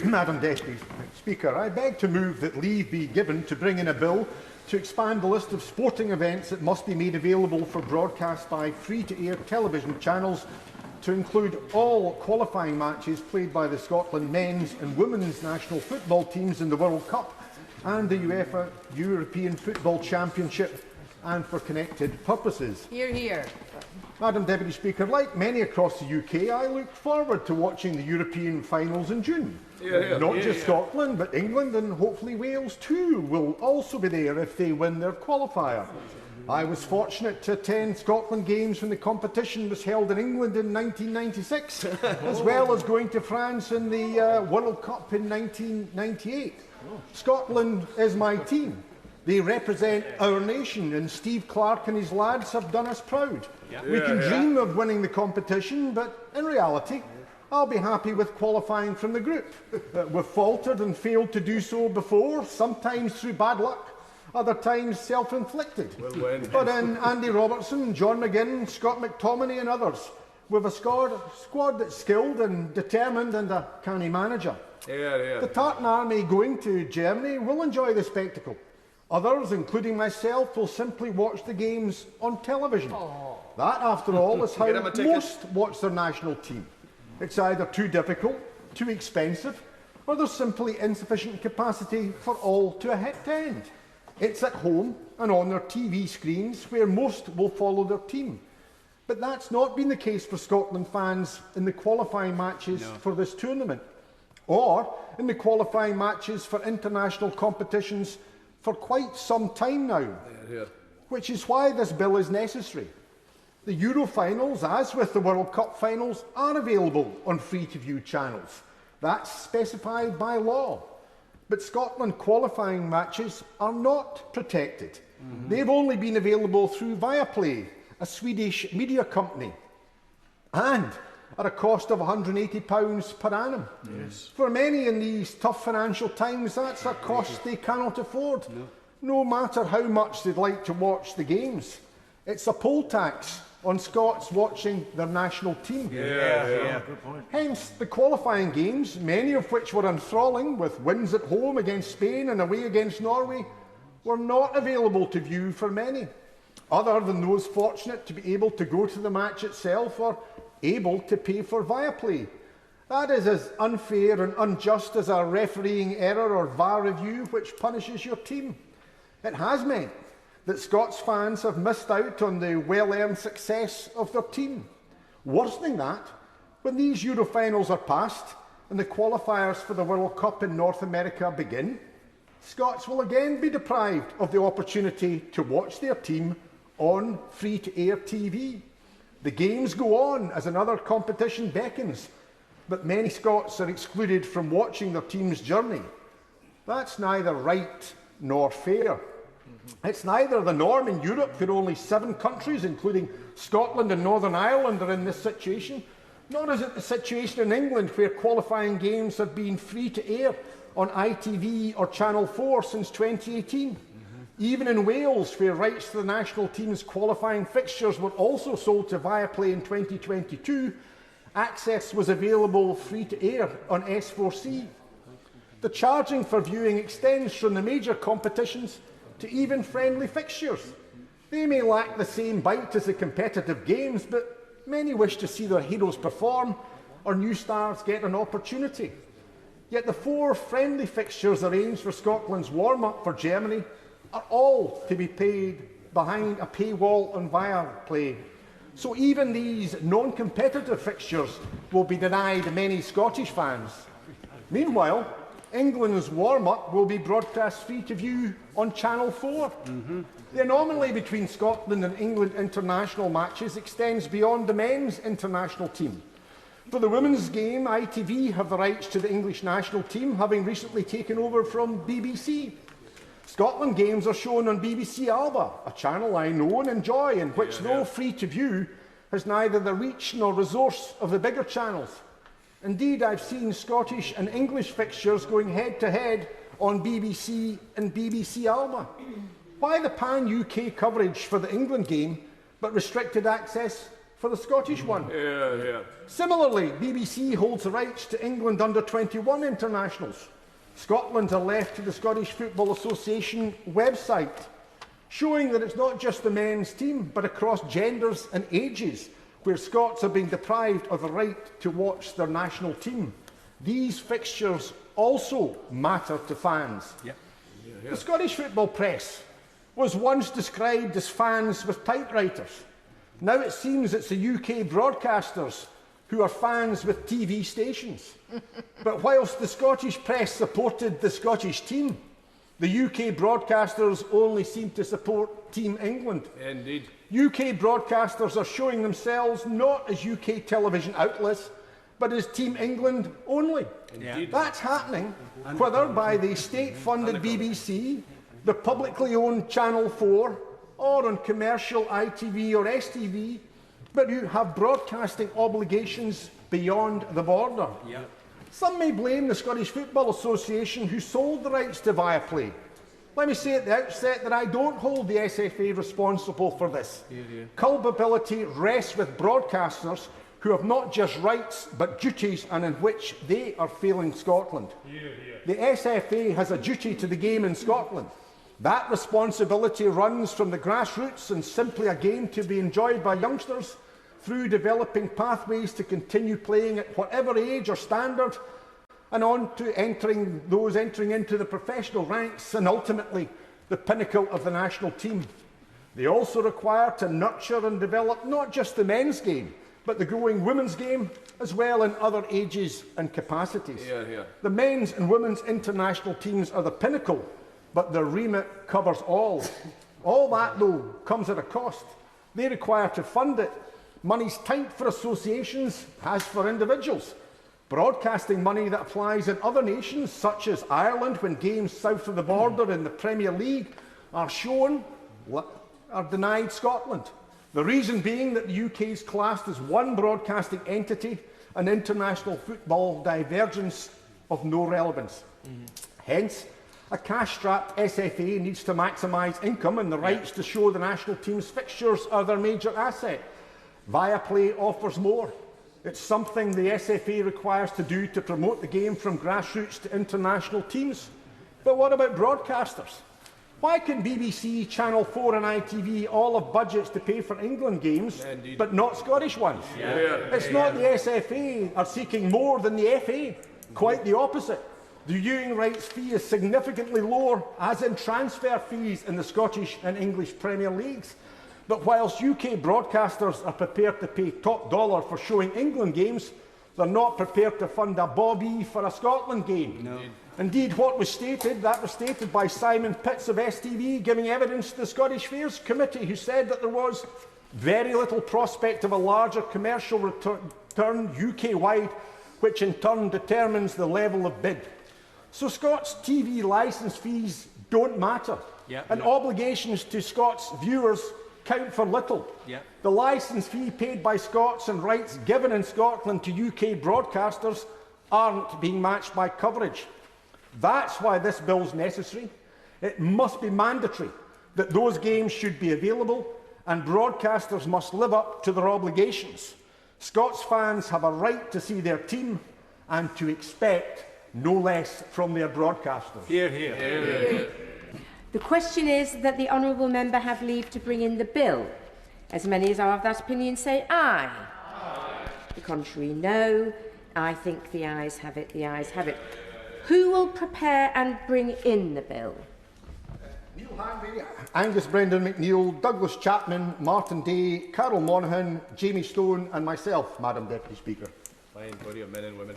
Madam Deputy Speaker, I beg to move that leave be given to bring in a bill to expand the list of sporting events that must be made available for broadcast by free-to-air television channels to include all qualifying matches played by the Scotland men's and women's national football teams in the World Cup and the UEFA European Football Championship, and for connected purposes. Hear, hear. Madam Deputy Speaker, like many across the UK, I look forward to watching the European finals in June. Not just Scotland, but England and hopefully Wales too will also be there if they win their qualifier. I was fortunate to attend Scotland games when the competition was held in England in 1996, as well as going to France in the World Cup in 1998. Scotland is my team. They represent our nation, and Steve Clarke and his lads have done us proud. We can dream of winning the competition, but in reality, I'll be happy with qualifying from the group. We've faltered and failed to do so before, sometimes through bad luck, other times self-inflicted. But in Andy Robertson, John McGinn, Scott McTominay and others, we've a squad that's skilled and determined and a canny manager. The Tartan Army going to Germany will enjoy the spectacle. Others, including myself, will simply watch the games on television. That, after all, is how most watch their national team. It's either too difficult, too expensive, or there's simply insufficient capacity for all to attend. It's at home and on their TV screens where most will follow their team. But that's not been the case for Scotland fans in the qualifying matches for this tournament, or in the qualifying matches for international competitions for quite some time now, which is why this bill is necessary. The Euro finals, as with the World Cup finals, are available on free-to-view channels. That's specified by law. But Scotland qualifying matches are not protected. They've only been available through Viaplay, a Swedish media company, and at a cost of £180 per annum. For many in these tough financial times, that's a cost they cannot afford, no matter how much they'd like to watch the games. It's a poll tax on Scots watching their national team. Good point. Hence, the qualifying games, many of which were enthralling, with wins at home against Spain and away against Norway, were not available to view for many, other than those fortunate to be able to go to the match itself or able to pay for Viaplay. That is as unfair and unjust as a refereeing error or VAR review which punishes your team. It has meant that Scots fans have missed out on the well-earned success of their team. Worse than that, when these Euro finals are past and the qualifiers for the World Cup in North America begin, Scots will again be deprived of the opportunity to watch their team on free-to-air TV. The games go on as another competition beckons, but many Scots are excluded from watching their team's journey. That's neither right nor fair. It's neither the norm in Europe, where only 7 countries, including Scotland and Northern Ireland, are in this situation, nor is it the situation in England, where qualifying games have been free to air on ITV or Channel 4 since 2018. Even in Wales, where rights to the national team's qualifying fixtures were also sold to Viaplay in 2022, access was available free to air on S4C. The charging for viewing extends from the major competitions to even friendly fixtures. They may lack the same bite as the competitive games, but many wish to see their heroes perform or new stars get an opportunity. Yet the 4 friendly fixtures arranged for Scotland's warm-up for Germany are all to be paid behind a paywall on Viaplay. So even these non-competitive fixtures will be denied many Scottish fans. Meanwhile, England's warm-up will be broadcast free to view on Channel 4. The anomaly between Scotland and England international matches extends beyond the men's international team. For the women's game, ITV have the rights to the English national team, having recently taken over from BBC. Scotland games are shown on BBC ALBA, a channel I know and enjoy, and which, though free to view, has neither the reach nor resource of the bigger channels. Indeed, I've seen Scottish and English fixtures going head-to-head on BBC and BBC ALBA. Why the pan-UK coverage for the England game, but restricted access for the Scottish one. Yeah. Similarly, BBC holds the rights to England under-21 internationals. Scotland are left to the Scottish Football Association website, showing that it's not just the men's team, but across genders and ages, where Scots are being deprived of the right to watch their national team. These fixtures also matter to fans. The Scottish football press was once described as fans with typewriters. Now it seems it's the UK broadcasters who are fans with TV stations. But whilst the Scottish press supported the Scottish team, the UK broadcasters only seem to support Team England. Indeed. UK broadcasters are showing themselves not as UK television outlets, but as Team England only. Indeed. That's happening whether by the state-funded BBC, the publicly owned Channel 4, or on commercial ITV or STV, but who have broadcasting obligations beyond the border. Some may blame the Scottish Football Association, who sold the rights to Viaplay. Let me say at the outset that I don't hold the SFA responsible for this. Culpability rests with broadcasters who have not just rights but duties, and in which they are failing Scotland. The SFA has a duty to the game in Scotland. That responsibility runs from the grassroots and simply a game to be enjoyed by youngsters, through developing pathways to continue playing at whatever age or standard, and on to those entering into the professional ranks and ultimately the pinnacle of the national team. They also require to nurture and develop not just the men's game, but the growing women's game, as well in other ages and capacities. The men's and women's international teams are the pinnacle, but their remit covers all. All that, though, comes at a cost. They require to fund it. Money's tight for associations, as for individuals. Broadcasting money that applies in other nations, such as Ireland, when games south of the border in the Premier League are shown, are denied Scotland. The reason being that the UK is classed as one broadcasting entity, and international football divergence of no relevance. Hence, a cash-strapped SFA needs to maximise income, and the rights to show the national team's fixtures are their major asset. Viaplay offers more. It's something the SFA requires to do to promote the game from grassroots to international teams. But what about broadcasters? Why can BBC, Channel 4 and ITV all have budgets to pay for England games, but not Scottish ones? It's not the SFA are seeking more than the FA. Quite the opposite. The viewing rights fee is significantly lower, as in transfer fees in the Scottish and English Premier Leagues. But whilst UK broadcasters are prepared to pay top dollar for showing England games, they're not prepared to fund a bobby for a Scotland game. Indeed, what was stated, that was stated by Simon Pitts of STV, giving evidence to the Scottish Affairs Committee, who said that there was very little prospect of a larger commercial return UK-wide, which in turn determines the level of bid. So Scots TV licence fees don't matter, and obligations to Scots viewers count for little. The licence fee paid by Scots and rights given in Scotland to UK broadcasters aren't being matched by coverage. That's why this bill is necessary. It must be mandatory that those games should be available, and broadcasters must live up to their obligations. Scots fans have a right to see their team and to expect no less from their broadcasters. The question is that the honourable member have leave to bring in the bill. As many as are of that opinion say aye. The contrary, no. I think the ayes have it. The ayes have it. Who will prepare and bring in the bill? Neil Hanby, Angus Brendan McNeill, Douglas Chapman, Martin Day, Carol Monaghan, Jamie Stone and myself, Madam Deputy Speaker. Fine body of men and women.